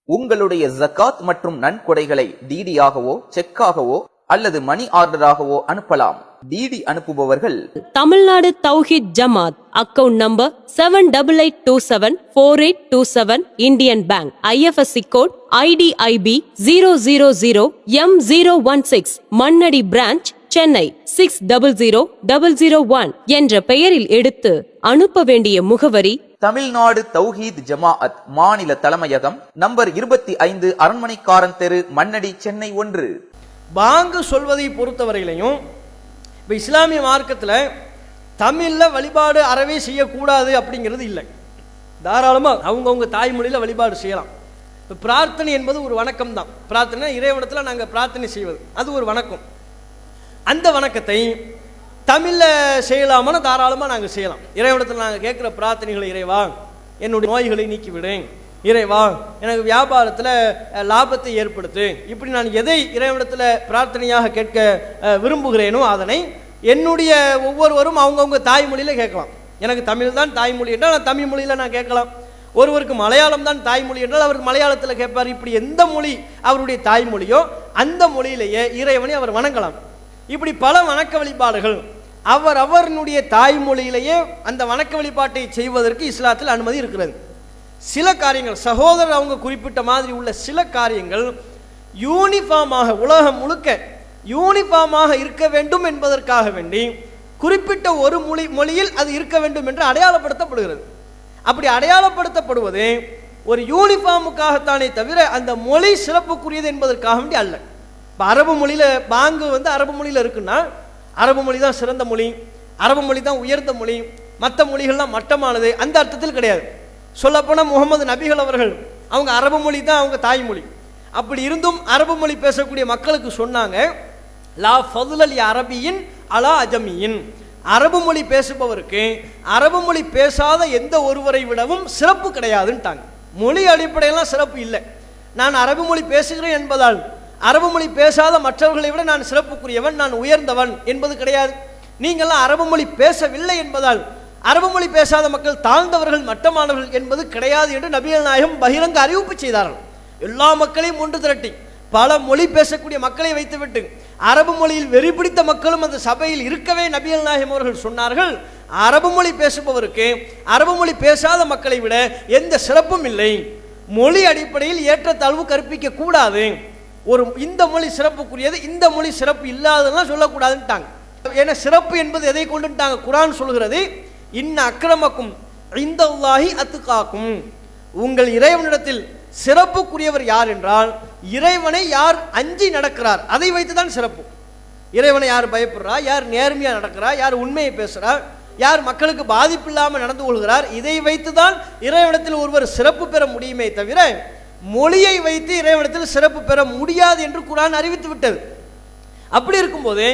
உங்களுடைய ஜகாத் மற்றும் நன்கொடைகளை டிடியாகவோ செக்காகவோ அல்லது மணி ஆர்டராகவோ அனுப்பலாம். டிடி அனுப்புபவர்கள் Tamil Nadu Thowheed Jamath, account number 78274827, Indian bank, IFSC code IDIB 000M016, Mannady branch, Chennai 600001 என்ற பெயரில் எடுத்து அனுப்ப வேண்டிய முகவரி தமிழ்நாடு தௌஹீத் ஜமாஅத் மாநில தலைமையகம், நம்பர் 25, அரண்மனைக்காரன் தெரு, மண்ணடி, சென்னை 1. பாங்கு சொல்வதை பொறுத்தவரையிலையும் இப்போ இஸ்லாமிய மார்க்கத்தில் தமிழில் வழிபாடு அறவே செய்யக்கூடாது அப்படிங்கிறது இல்லை. தாராளமாக அவங்கவுங்க தாய்மொழியில் வழிபாடு செய்யலாம். இப்போ பிரார்த்தனை என்பது ஒரு வணக்கம் தான். பிரார்த்தனை இறைவனத்தில் நாங்கள் பிரார்த்தனை செய்வது, அது ஒரு வணக்கம். அந்த வணக்கத்தை தமிழில் செய்யலாமான்னு தாராளமாக நாங்கள் செய்யலாம். இறைவனத்தில் நாங்கள் கேட்குற பிரார்த்தனைகளை, இறைவா என்னுடைய நோய்களை நீக்கிவிடேன், இறைவா எனக்கு வியாபாரத்தில் லாபத்தை ஏற்படுத்து, இப்படி நான் எதை இறைவனத்தில் பிரார்த்தனையாக கேட்க விரும்புகிறேனோ அதனை என்னுடைய ஒவ்வொருவரும் அவங்கவுங்க தாய்மொழியில் கேட்கலாம். எனக்கு தமிழ் தான் தாய்மொழி என்றால் நான் தமிழ் மொழியில் நான் கேட்கலாம். ஒருவருக்கு மலையாளம் தான் தாய்மொழி என்றால் அவர் மலையாளத்தில் கேட்பார். இப்படி எந்த மொழி அவருடைய தாய்மொழியோ அந்த மொழியிலேயே இறைவனை அவர் வணங்கலாம். இப்படி பல வணக்க வழிபாடுகள் அவருடைய தாய்மொழியிலேயே அந்த வணக்க வழிபாட்டை செய்வதற்கு இஸ்லாத்தில் அனுமதி இருக்கிறது. சில காரியங்கள் சகோதரர் அவங்க குறிப்பிட்ட மாதிரி உள்ள சில காரியங்கள் யூனிஃபார்மாக உலகம் முழுக்க யூனிஃபார்மாக இருக்க வேண்டும் என்பதற்காக வேண்டி குறிப்பிட்ட ஒரு மொழியில் அது இருக்க வேண்டும் என்று அடையாளப்படுத்தப்படுகிறது. அப்படி அடையாளப்படுத்தப்படுவது ஒரு யூனிஃபார்முக்காகத்தானே தவிர அந்த மொழி சிறப்புக்குரியது என்பதற்காக வேண்டி அல்ல. இப்போ அரபு மொழியில் பாங்கு அரபு மொழியில் இருக்குன்னா அரபு மொழி தான் சிறந்த மொழி, அரபு மொழி தான் உயர்ந்த மொழி, மற்ற மொழிகள்லாம் மட்டமானது, அந்த அர்த்தத்தில் கிடையாது. சொல்லப்போனால் முகமது நபிகள் அவர்கள் அவங்க அரபு மொழி தான் அவங்க தாய்மொழி. அப்படி இருந்தும் அரபு மொழி பேசக்கூடிய மக்களுக்கு சொன்னாங்க, லா ஃபதுல் அரபியின் அலா அஜமியின், அரபு மொழி பேசுபவருக்கு அரபு மொழி பேசாத எந்த ஒருவரை விடவும் சிறப்பு கிடையாதுன்ட்டாங்க. மொழி அடிப்படையெல்லாம் சிறப்பு இல்லை. நான் அரபு மொழி பேசுகிறேன் என்பதால் அரபு மொழி பேசாத மற்றவர்களை விட நான் சிறப்புக்குரியவன், நான் உயர்ந்தவன் என்பது கிடையாது. நீங்கள்லாம் அரபு மொழி பேசவில்லை என்பதால் அரபு மொழி பேசாத மக்கள் தாழ்ந்தவர்கள், மட்டமானவர்கள் என்பது கிடையாது என்று நபிகள் நாயகம் பகிரங்க அறிவிப்பு செய்தார்கள். எல்லா மக்களையும் ஒன்று திரட்டி பல மொழி பேசக்கூடிய மக்களை வைத்துவிட்டு அரபு மொழியில் வெறி பிடித்த மக்களும் அந்த சபையில் இருக்கவே நபிகள் நாயகம் அவர்கள் சொன்னார்கள், அரபு மொழி பேசுபவருக்கு அரபு மொழி பேசாத மக்களை விட எந்த சிறப்பும் இல்லை. மொழி அடிப்படையில் ஏற்றத்தாழ்வு கற்பிக்க கூடாது. ஒரு இந்த மொழி சிறப்புக்குரியது, இந்த மொழி சிறப்பு இல்லாததெல்லாம் சொல்லக்கூடாதுன்ட்டாங்க. ஏன்னா சிறப்பு என்பது எதை கொண்டுட்டாங்க? குர்ஆன் சொல்கிறது, இன்ன அக்ரமக்கும் இந்தல்லாஹி அத்துகாக்கும், உங்கள் இறைவனிடத்தில் சிறப்புக்குரியவர் யார் என்றால் இறைவனை யார் அஞ்சி நடக்கிறார், அதை வைத்துதான் சிறப்பு. இறைவனை யார் பயப்படுறா, யார் நேர்மையா நடக்கிறா, யார் உண்மையை பேசுறா, யார் மக்களுக்கு பாதிப்பு இல்லாமல் நடந்து கொள்கிறார், இதை வைத்துதான் இறைவனிடத்தில் ஒருவர் சிறப்பு பெற முடியுமே தவிர மொழியை வைத்து இறைவனிடத்தில் சிறப்பு பெற முடியாது என்று குர்ஆன் அறிவித்து விட்டது. அப்படி இருக்கும்போது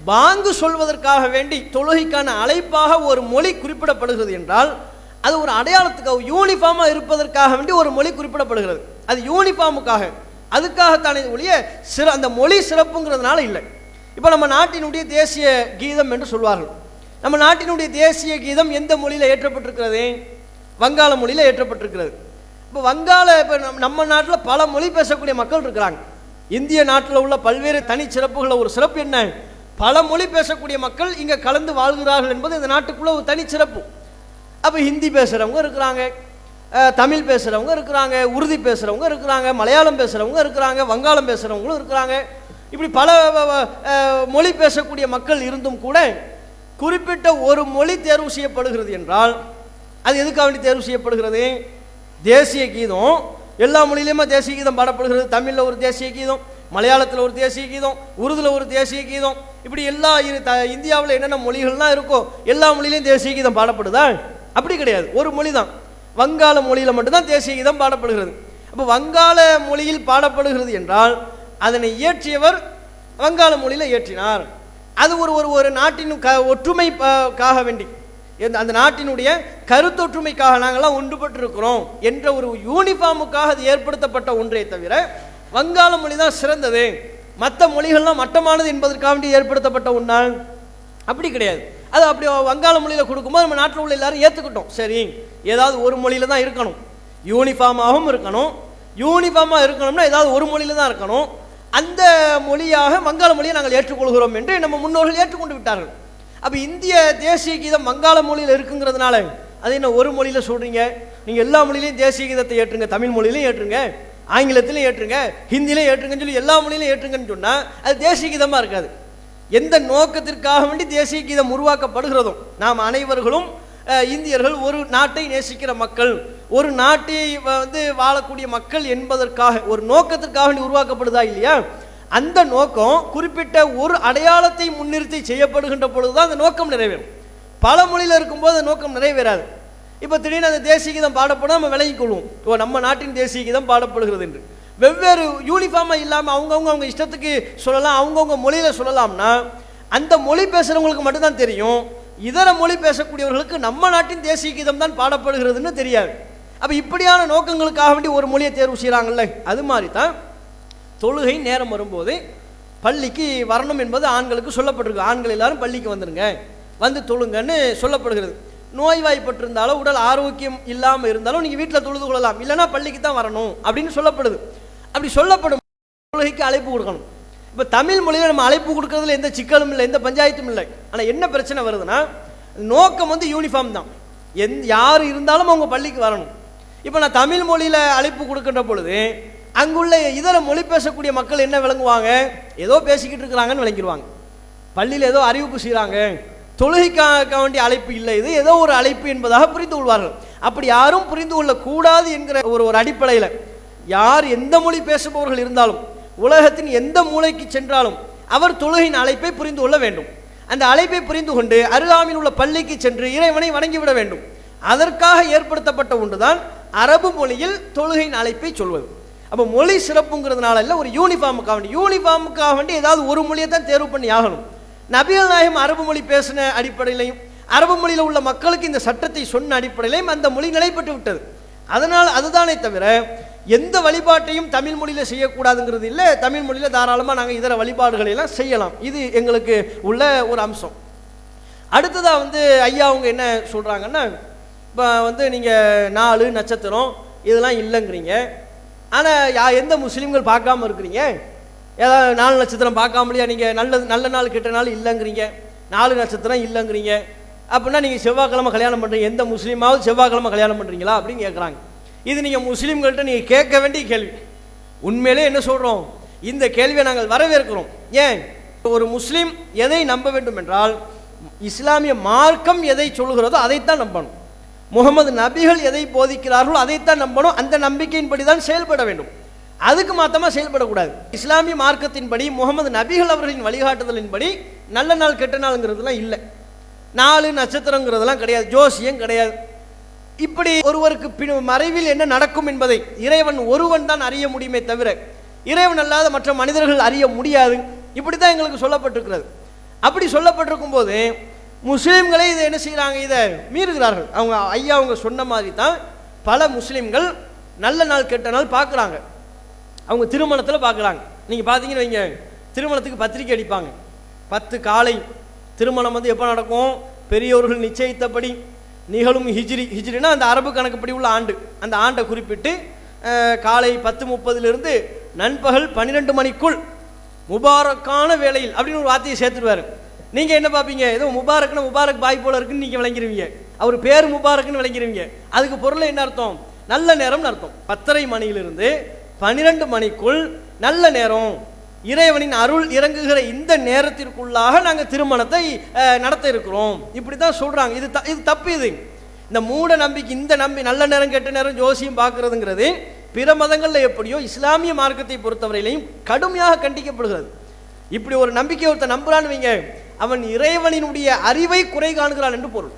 பாங்கு சொல்வதற்காக வேண்டி தொழுகைக்கான அழைப்பாக ஒரு மொழி குறிப்பிடப்படுகிறது என்றால் அது ஒரு அடையாளத்துக்காக, யூனிஃபார்மாக இருப்பதற்காக வேண்டி ஒரு மொழி குறிப்பிடப்படுகிறது. அது யூனிஃபார்முக்காக, அதுக்காகத்தானே ஒழிய அந்த மொழி சிறப்புங்கிறதுனால இல்லை. இப்போ நம்ம நாட்டினுடைய தேசிய கீதம் என்று சொல்வார்கள். நம்ம நாட்டினுடைய தேசிய கீதம் எந்த மொழியில் ஏற்றப்பட்டிருக்கிறது? வங்காள மொழியில் ஏற்றப்பட்டிருக்கிறது. இப்போ நம்ம நாட்டில் பல மொழி பேசக்கூடிய மக்கள் இருக்கிறாங்க. இந்திய நாட்டில் உள்ள பல்வேறு தனி சிறப்புகளில் ஒரு சிறப்பு என்ன? பல மொழி பேசக்கூடிய மக்கள் இங்கே கலந்து வாழ்கிறார்கள் என்பது இந்த நாட்டுக்குள்ள ஒரு தனி சிறப்பு. அப்போ ஹிந்தி பேசுகிறவங்க இருக்கிறாங்க, தமிழ் பேசுகிறவங்க இருக்கிறாங்க, உருது பேசுகிறவங்க இருக்கிறாங்க, மலையாளம் பேசுகிறவங்க இருக்கிறாங்க, வங்காளம் பேசுகிறவங்களும் இருக்கிறாங்க. இப்படி பல மொழி பேசக்கூடிய மக்கள் இருந்தும் கூட குறிப்பிட்ட ஒரு மொழி தேர்வு செய்யப்படுகிறது என்றால் அது எதுக்காக வேண்டி தேர்வு செய்யப்படுகிறது? தேசிய கீதம் எல்லா மொழியிலையுமே தேசிய கீதம் பாடப்படுகிறது. தமிழில் ஒரு தேசிய கீதம், மலையாளத்தில் ஒரு தேசிய கீதம், உருதுல ஒரு தேசிய கீதம், இப்படி எல்லா இந்தியாவில் என்னென்ன மொழிகள்லாம் இருக்கோ எல்லா மொழியிலையும் தேசிய கீதம் பாடப்படுதா? அப்படி கிடையாது. ஒரு மொழி தான், வங்காள மொழியில் மட்டும்தான் தேசிய கீதம் பாடப்படுகிறது. அப்போ வங்காள மொழியில் பாடப்படுகிறது என்றால் அதனை இயற்றியவர் வங்காள மொழியில் இயற்றினார். அது ஒரு நாட்டின் ஒற்றுமைக்காக வேண்டி, அந்த நாட்டினுடைய கருத்தொற்றுமைக்காக நாங்கள்லாம் ஒன்றுபட்டு இருக்கிறோம் என்ற ஒரு யூனிஃபார்முக்காக அது ஏற்படுத்தப்பட்ட ஒன்றே தவிர வங்காள மொழி தான் சிறந்தது, மற்ற மொழிகள்லாம் மட்டமானது என்பதற்காக வேண்டி ஏற்படுத்தப்பட்ட ஒன்றால் அப்படி கிடையாது. அது அப்படி வங்காள மொழியில் கொடுக்கும்போது நம்ம நாட்டில் உள்ள எல்லாரும் ஏற்றுக்கிட்டோம். சரி, ஏதாவது ஒரு மொழியில் தான் இருக்கணும், யூனிஃபார்மாகவும் இருக்கணும். யூனிஃபார்மாக இருக்கணும்னா ஏதாவது ஒரு மொழியில் தான் இருக்கணும். அந்த மொழியாக வங்காள மொழியை நாங்கள் ஏற்றுக்கொள்கிறோம் என்று நம்ம முன்னோர்கள் ஏற்றுக்கொண்டு விட்டார்கள். அப்போ இந்திய தேசிய கீதம் வங்காள மொழியில் இருக்குங்கிறதுனால அது என்ன ஒரு மொழியில் சொல்கிறீங்க? நீங்கள் எல்லா மொழியிலையும் தேசிய கீதத்தை ஏற்றுங்க, தமிழ் மொழியிலையும் ஏற்றுங்க, ஆங்கிலத்திலையும் ஏற்றுங்க, ஹிந்திலையும் ஏற்றுங்கன்னு சொல்லி எல்லா மொழியிலையும் ஏற்றுங்கன்னு சொன்னால் அது தேசிய கீதமாக இருக்காது. எந்த நோக்கத்திற்காக வேண்டி தேசிய கீதம் உருவாக்கப்படுகிறதோ, நாம் அனைவர்களும் இந்தியர்கள் ஒரு நாட்டை நேசிக்கிற மக்கள், ஒரு நாட்டை வாழக்கூடிய மக்கள் என்பதற்காக ஒரு நோக்கத்திற்காக வேண்டி உருவாக்கப்படுதா இல்லையா? அந்த நோக்கம் குறிப்பிட்ட ஒரு அடையாளத்தை முன்னிறுத்தி செய்யப்படுகின்ற பொழுதுதான் அந்த நோக்கம் நிறைவேறும். பல மொழியில் இருக்கும்போது அந்த நோக்கம் நிறைவேறாது. இப்போ திடீர்னு அந்த தேசிய கீதம் பாடப்படும், நம்ம விளங்கிக் கொள்வோம், நம்ம நாட்டின் தேசிய கீதம் பாடப்படுகிறது என்று. வெவ்வேறு யூனிஃபார்மாக இல்லாமல் அவங்க இஷ்டத்துக்கு சொல்லலாம், அவங்கவுங்க மொழியில் சொல்லலாம்னா அந்த மொழி பேசுகிறவங்களுக்கு மட்டும்தான் தெரியும். இதர மொழி பேசக்கூடியவர்களுக்கு நம்ம நாட்டின் தேசிய கீதம் தான் பாடப்படுகிறதுன்னு தெரியாது. அப்போ இப்படியான நோக்கங்களுக்காக வேண்டி ஒரு மொழியை தேர்வு செய்கிறாங்கல்ல, அது மாதிரி தான் தொழுகை நேரம் வரும்போது பள்ளிக்கு வரணும் என்பது ஆண்களுக்கு சொல்லப்பட்டிருக்கு. ஆண்கள் எல்லாரும் பள்ளிக்கு வந்துடுங்க, வந்து தொழுங்கன்னு சொல்லப்படுகிறது. நோய்வாய்ப்பட்டிருந்தாலும் உடல் ஆரோக்கியம் இல்லாமல் இருந்தாலும் நீங்கள் வீட்டில் தொழுது கொள்ளலாம், இல்லைனா பள்ளிக்கு தான் வரணும் அப்படின்னு சொல்லப்படுது. அப்படி சொல்லப்படும் தொழுகைக்கு அழைப்பு கொடுக்கணும். இப்போ தமிழ் மொழியில் நம்ம அழைப்பு கொடுக்கறதுல எந்த சிக்கலும் இல்லை, எந்த பஞ்சாயத்தும் இல்லை. ஆனால் என்ன பிரச்சனை வருதுன்னா நோக்கம் யூனிஃபார்ம் தான், யார் இருந்தாலும் அவங்க பள்ளிக்கு வரணும். இப்போ நான் தமிழ் மொழியில் அழைப்பு கொடுக்கின்ற பொழுது அங்குள்ள இதர மொழி பேசக்கூடிய மக்கள் என்ன விளங்குவாங்க? ஏதோ பேசிக்கிட்டு இருக்கிறாங்கன்னு விளங்கிடுவாங்க. பள்ளியில் ஏதோ அறிவிப்பு செய்கிறாங்க, தொழுகைக்காக வேண்டிய அழைப்பு இல்லை, இது ஏதோ ஒரு அழைப்பு என்பதாக புரிந்து கொள்வார்கள். அப்படி யாரும் புரிந்து கொள்ளக்கூடாது என்கிற ஒரு அடிப்படையில் யார் எந்த மொழி பேசுபவர்கள் இருந்தாலும் உலகத்தின் எந்த மூலைக்கு சென்றாலும் அவர் தொழுகையின் அழைப்பை புரிந்து கொள்ள வேண்டும். அந்த அழைப்பை புரிந்து கொண்டு அருகாமையில் உள்ள பள்ளிக்கு சென்று இறைவனை வணங்கிவிட வேண்டும். அதற்காக ஏற்படுத்தப்பட்ட ஒன்றுதான் அரபு மொழியில் தொழுகையின் அழைப்பை சொல்வது. அப்போ மொழி சிறப்புங்கிறதுனால இல்லை, ஒரு யூனிஃபார்முக்காக வேண்டி ஏதாவது ஒரு மொழியை தான் தேர்வு பண்ணி ஆகணும். நபிகள் நாயகம் அரபு மொழி பேசின அடிப்படையிலையும் அரபு மொழியில் உள்ள மக்களுக்கு இந்த சட்டத்தை சொன்ன அடிப்படையிலையும் அந்த மொழி நிலைப்பட்டு விட்டது. அதனால் அதுதானே தவிர எந்த வழிபாட்டையும் தமிழ் மொழியில் செய்யக்கூடாதுங்கிறது இல்லை. தமிழ் மொழியில் தாராளமாக நாங்கள் இதர வழிபாடுகளை எல்லாம் செய்யலாம். இது எங்களுக்கு உள்ள ஒரு அம்சம். அடுத்ததாக ஐயா அவங்க என்ன சொல்கிறாங்கன்னா, இப்போ நீங்கள் 4 நட்சத்திரம் இதெல்லாம் இல்லைங்கிறீங்க, ஆனால் எந்த முஸ்லீம்கள் பார்க்காம இருக்கிறீங்க? ஏதாவது 4 நட்சத்திரம் பார்க்காமலையா நீங்கள் நல்ல நாள் கெட்ட நாள் இல்லைங்கிறீங்க, 4 நட்சத்திரம் இல்லைங்கிறீங்க, அப்படின்னா நீங்கள் செவ்வாய்க்கிழமை கல்யாணம் பண்ணுறீங்க, எந்த முஸ்லீமாவது செவ்வாய்க்கிழமை கல்யாணம் பண்ணுறீங்களா அப்படின்னு கேட்குறாங்க. இது நீங்கள் முஸ்லீம்கள்ட்ட நீங்கள் கேட்க வேண்டிய கேள்வி. உண்மையிலே என்ன சொல்கிறோம், இந்த கேள்வியை நாங்கள் வரவேற்கிறோம். ஏன், ஒரு முஸ்லீம் எதை நம்ப வேண்டும் என்றால் இஸ்லாமிய மார்க்கம் எதை சொல்கிறதோ அதைத்தான் நம்பணும். முகமது நபிகள் எதை போதிக்கிறார்களோ அதைத்தான் நம்பணும். அந்த நம்பிக்கையின்படி தான் செயல்பட வேண்டும், அதுக்கு மாத்தமாக செயல்படக்கூடாது. இஸ்லாமிய மார்க்கத்தின்படி முகமது நபிகள் அவர்களின் வழிகாட்டுதலின்படி நல்ல நாள் கெட்ட நாள்ங்கிறதுலாம் இல்லை, 4 நட்சத்திரங்கிறதெல்லாம் கிடையாது, ஜோசியம் கிடையாது. இப்படி ஒருவருக்கு மறைவில் என்ன நடக்கும் என்பதை இறைவன் ஒருவன் தான் அறிய முடியுமே தவிர இறைவன் அல்லாத மற்ற மனிதர்கள் அறிய முடியாது. இப்படி தான் எங்களுக்கு சொல்லப்பட்டிருக்கிறது. அப்படி சொல்லப்பட்டிருக்கும் போது முஸ்லீம்களே இதை என்ன செய்கிறாங்க, இதை மீறுகிறார்கள். அவங்க சொன்ன மாதிரி தான் பல முஸ்லீம்கள் நல்ல நாள் கெட்ட நாள் பார்க்குறாங்க. அவங்க திருமணத்தில் பார்க்குறாங்க. நீங்கள் பார்த்தீங்கன்னு வைங்க, திருமணத்துக்கு பத்திரிக்கை அடிப்பாங்க. 10 காலை திருமணம் வந்து எப்போ நடக்கும், பெரியோர்கள் நிச்சயித்தபடி நிகழும் ஹிஜ்ரினா அந்த அரபு கணக்குப்படி உள்ள ஆண்டு, அந்த ஆண்டை குறிப்பிட்டு காலை 10:30 நண்பகல் 12 மணிக்குள் முபாரக்கான வேளையில் அப்படின்னு ஒரு வார்த்தையை சேர்த்துருவாரு. நீங்கள் என்ன பார்ப்பீங்க, ஏதோ முபாரக்னா முபாரக் பாய் போல இருக்குன்னு நீங்கள் விளங்கிடுவீங்க, அவர் பேர் முபாரக்னு விளங்கிடுவீங்க. அதுக்கு பொருள் என்ன அர்த்தம், நல்ல நேரம்னு அர்த்தம். 10:30 மணியிலிருந்து 12 மணிக்குள் நல்ல நேரம், இறைவனின் அருள் இறங்குகிற இந்த நேரத்திற்குள்ளாக நாங்கள் திருமணத்தை நடத்த இருக்கிறோம், இப்படி தான் சொல்கிறாங்க. இது தப்பு. இது இந்த மூட நம்பிக்கை, இந்த நல்ல நேரம் கெட்ட நேரம் ஜோசியம் பார்க்கறதுங்கிறது பிற மதங்களில் எப்படியோ இஸ்லாமிய மார்க்கத்தை பொறுத்தவரையிலையும் கடுமையாக கண்டிக்கப்படுகிறது. இப்படி ஒரு நம்பிக்கை ஒருத்தர் நம்புறான்னு வைங்க, அவன் இறைவனினுடைய அறிவை குறை காணுகிறான் என்று பொருள்.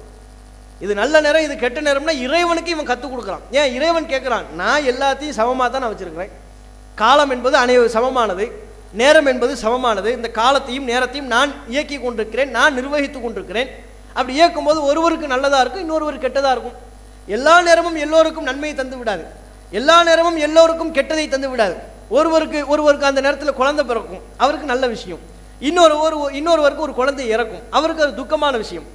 இது நல்ல நேரம் இது கெட்ட நேரம்னா இறைவனுக்கு இவன் கற்றுக் கொடுக்குறான். ஏன் இறைவன் கேட்குறான், நான் எல்லாத்தையும் சமமாக தான் நான் வச்சிருக்கிறேன், காலம் என்பது சமமானது, நேரம் என்பது சமமானது, இந்த காலத்தையும் நேரத்தையும் நான் இயக்கி கொண்டிருக்கிறேன், நான் நிர்வகித்து கொண்டிருக்கிறேன். அப்படி இயக்கும்போது ஒருவருக்கு நல்லதாக இருக்கும், இன்னொருவருக்கு கெட்டதாக இருக்கும். எல்லா நேரமும் எல்லோருக்கும் நன்மையை தந்து விடாது, எல்லா நேரமும் எல்லோருக்கும் கெட்டதை தந்து விடாது. ஒருவருக்கு அந்த நேரத்தில் குழந்தை பிறக்கும், அவருக்கு நல்ல விஷயம். இன்னொருவருக்கு ஒரு குழந்தை இறக்கும், அவருக்கு அது துக்கமான விஷயம்.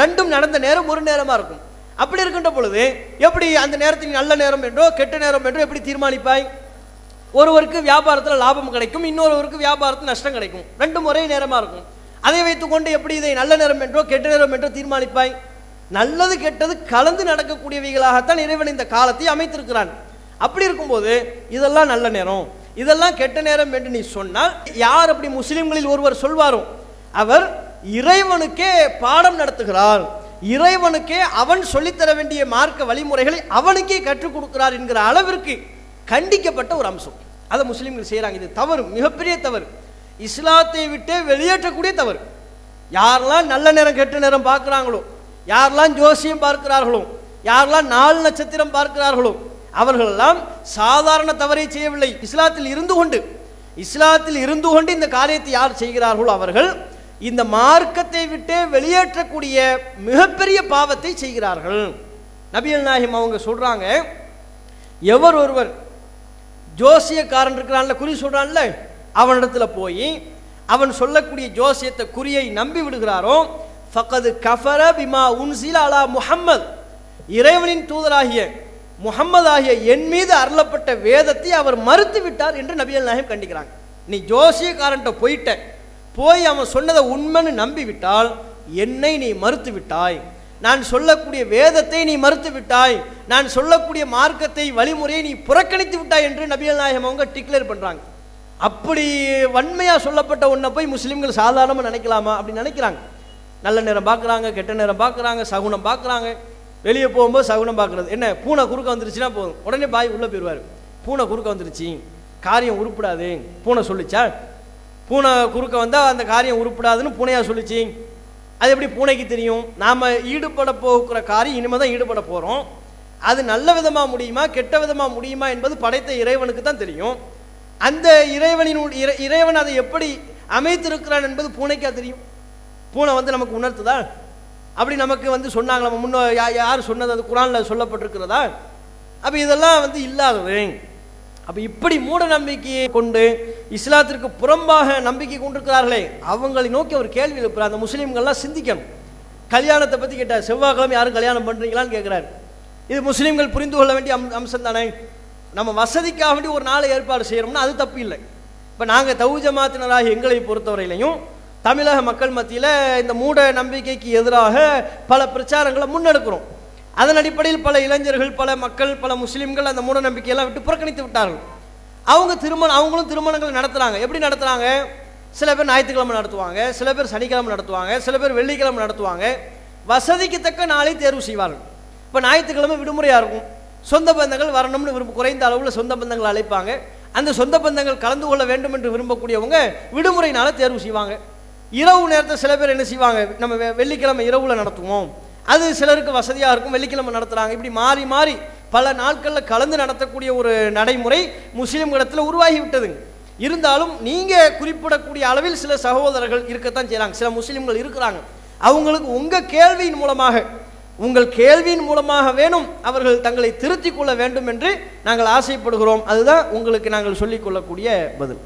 ரெண்டும் நடந்த நேரம் ஒரு நேரமாக இருக்கும். அப்படி இருக்கின்ற பொழுது எப்படி அந்த நேரத்தில் நல்ல நேரம் என்றோ கெட்ட நேரம் என்றோ எப்படி தீர்மானிப்பாய்? ஒருவருக்கு வியாபாரத்தில் லாபம் கிடைக்கும், இன்னொருவருக்கு வியாபாரத்தில் நஷ்டம் கிடைக்கும், ரெண்டும் ஒரே நேரமாக இருக்கும். அதை வைத்துக்கொண்டு எப்படி இதை நல்ல நேரம் என்றோ கெட்ட நேரம் என்றோ தீர்மானிப்பாய்? நல்லது கெட்டது கலந்து நடக்கக்கூடியவைகளாகத்தான் இறைவன் இந்த காலத்தை அமைத்திருக்கிறான். அப்படி இருக்கும்போது இதெல்லாம் நல்ல நேரம், இதெல்லாம் கெட்ட நேரம் என்று நீ சொன்னால், யார் அப்படி முஸ்லிம்களில் ஒருவர் சொல்வாரோ அவர் இறைவனுக்கே பாடம் நடத்துகிறார், இறைவனுக்கே அவன் சொல்லித்தர வேண்டிய மார்க்க வழிமுறைகளை அவனுக்கே கற்றுக் கொடுக்கிறார் என்கிற அளவிற்கு கண்டிக்கப்பட்ட ஒரு அம்சம். அதை முஸ்லிம்கள் செய்கிறாங்க. இது தவறு, மிகப்பெரிய தவறு, இஸ்லாத்தை விட்டே வெளியேற்றக்கூடிய தவறு. யாரெல்லாம் நல்ல நேரம் கெட்ட நேரம் பார்க்கிறாங்களோ, யாரெல்லாம் ஜோசியம் பார்க்கிறார்களோ, யாரெல்லாம் 4 நட்சத்திரம் பார்க்கிறார்களோ, அவர்களெல்லாம் சாதாரண தவறை செய்யவில்லை. இஸ்லாத்தில் இருந்து கொண்டு இந்த காரியத்தை யார் செய்கிறார்களோ அவர்கள் இந்த மார்க்கத்தை விட்டே வெளியேற்றக்கூடிய மிகப்பெரிய பாவத்தை செய்கிறார்கள். நபிகள் நாயகம் அவங்க சொல்றாங்க, எவர் ஒருவர் ஜோசியக்காரன் இருக்கிறான்ல, குறி சொல்றான்ல, அவனிடத்துல போய் அவன் சொல்லக்கூடிய ஜோசியத்தை குறியை நம்பி விடுகிறாரோ, ஃபக்கது கஃபர பிமா உன்சில அலா முஹம்மத், இறைவனின் தூதராகிய முஹம்மது ஆகிய என் மீது அருளப்பட்ட வேதத்தை அவர் மறுத்து விட்டார் என்று நபிகள் நாயகம் கண்டிக்கிறாங்க. நீ ஜோசியக்காரன்ட்ட போய் அவன் சொன்னதை உண்மைன்னு நம்பி விட்டால் என்னை நீ மறுத்து விட்டாய், நான் சொல்லக்கூடிய வேதத்தை நீ மறுத்து விட்டாய், நான் சொல்லக்கூடிய மார்க்கத்தை வழிமுறையை நீ புறக்கணித்து விட்டாய் என்று நபிகள் நாயகம் அவங்க டிக்ளேர் பண்றாங்க. அப்படி வன்மையா சொல்லப்பட்ட ஒன்றை போய் முஸ்லிம்கள் சாதாரணமாக நினைக்கலாமா? அப்படி நினைக்கிறாங்க. நல்ல நேரம் பார்க்குறாங்க, கெட்ட நேரம் பார்க்குறாங்க, சகுனம் பார்க்குறாங்க. வெளியே போகும்போது சகுனம் பார்க்குறது என்ன, பூனை குறுக்க வந்துருச்சுன்னா போதும், உடனே பாய் உள்ளே போயிடுவார். பூனை குறுக்க வந்துருச்சு, காரியம் உருப்படாது, பூனை சொல்லிச்சா? பூனை குறுக்க வந்தால் அந்த காரியம் உருப்படாதுன்னு பூனையாக சொல்லிச்சு. அது எப்படி பூனைக்கு தெரியும்? நாம் ஈடுபட போகிற காரியம் இனிமேல் தான் ஈடுபட போகிறோம், அது நல்ல விதமாக முடியுமா கெட்ட விதமாக முடியுமா என்பது படைத்த இறைவனுக்கு தான் தெரியும். அந்த இறைவன் அதை எப்படி அமைத்திருக்கிறான் என்பது பூனைக்கா தெரியும்? பூனை வந்து நமக்கு உணர்த்துதா? அப்படி நமக்கு வந்து சொன்னாங்க, நம்ம முன்ன யார் சொன்னது? அது குரானில் சொல்லப்பட்டிருக்கிறதா? அப்போ இதெல்லாம் வந்து இல்லாதது. அப்போ இப்படி மூட நம்பிக்கையை கொண்டு இஸ்லாத்திற்கு புறம்பாக நம்பிக்கை கொண்டிருக்கிறார்களே, அவங்களை நோக்கி ஒரு கேள்வி எழுப்புறார். அந்த முஸ்லீம்கள்லாம் சிந்திக்கணும். கல்யாணத்தை பற்றி கேட்டார், செவ்வாய்க்கிழமை யாரும் கல்யாணம் பண்ணுறீங்களான்னு கேட்குறாரு. இது முஸ்லீம்கள் புரிந்து கொள்ள வேண்டிய அம்சம் தானே. நம்ம வசதிக்காக வேண்டி ஒரு நாளை ஏற்பாடு செய்கிறோம்னா அது தப்பு இல்லை. இப்போ நாங்கள் தௌ ஜமாத்தினராக எங்களை பொறுத்தவரையிலையும் தமிழக மக்கள் மத்தியில் இந்த மூட நம்பிக்கைக்கு எதிராக பல பிரச்சாரங்களை முன்னெடுக்கிறோம். அதன் அடிப்படையில் பல இளைஞர்கள், பல மக்கள், பல முஸ்லீம்கள் அந்த மூட நம்பிக்கையெல்லாம் விட்டு புறக்கணித்து விட்டார்கள். அவங்களும் திருமணங்களை நடத்துகிறாங்க. எப்படி நடத்துகிறாங்க? சில பேர் ஞாயிற்றுக்கிழமை நடத்துவாங்க, சில பேர் சனிக்கிழமை நடத்துவாங்க, சில பேர் வெள்ளிக்கிழமை நடத்துவாங்க. வசதிக்கு தக்க நாளை தேர்வு செய்வார்கள். இப்போ ஞாயிற்றுக்கிழமை விடுமுறையாக இருக்கும், சொந்த பந்தங்கள் வரணும்னு குறைந்த அளவில் சொந்த பந்தங்கள் அழைப்பாங்க. அந்த சொந்த பந்தங்கள் கலந்து கொள்ள வேண்டும் என்று விரும்பக்கூடியவங்க விடுமுறைனால தேர்வு செய்வாங்க. இரவு நேரத்தை சில பேர் என்ன செய்வாங்க, நம்ம வெள்ளிக்கிழமை இரவுல நடத்துவோம், அது சிலருக்கு வசதியாக இருக்கும், வெள்ளிக்கிழமை நடத்துகிறாங்க. இப்படி மாறி மாறி பல நாட்களில் கலந்து நடத்தக்கூடிய ஒரு நடைமுறை முஸ்லீம் இடத்துல உருவாகி விட்டது. இருந்தாலும் நீங்கள் குறிப்பிடக்கூடிய அளவில் சில சகோதரர்கள் இருக்கத்தான் செய்கிறாங்க, சில முஸ்லீம்கள் இருக்கிறாங்க. அவங்களுக்கு உங்கள் கேள்வியின் மூலமாக, உங்கள் கேள்வியின் மூலமாக வேணும் அவர்கள் தங்களை திருத்திக் கொள்ள வேண்டும் என்று நாங்கள் ஆசைப்படுகிறோம். அதுதான் உங்களுக்கு நாங்கள் சொல்லிக் கொள்ளக்கூடிய பதில்.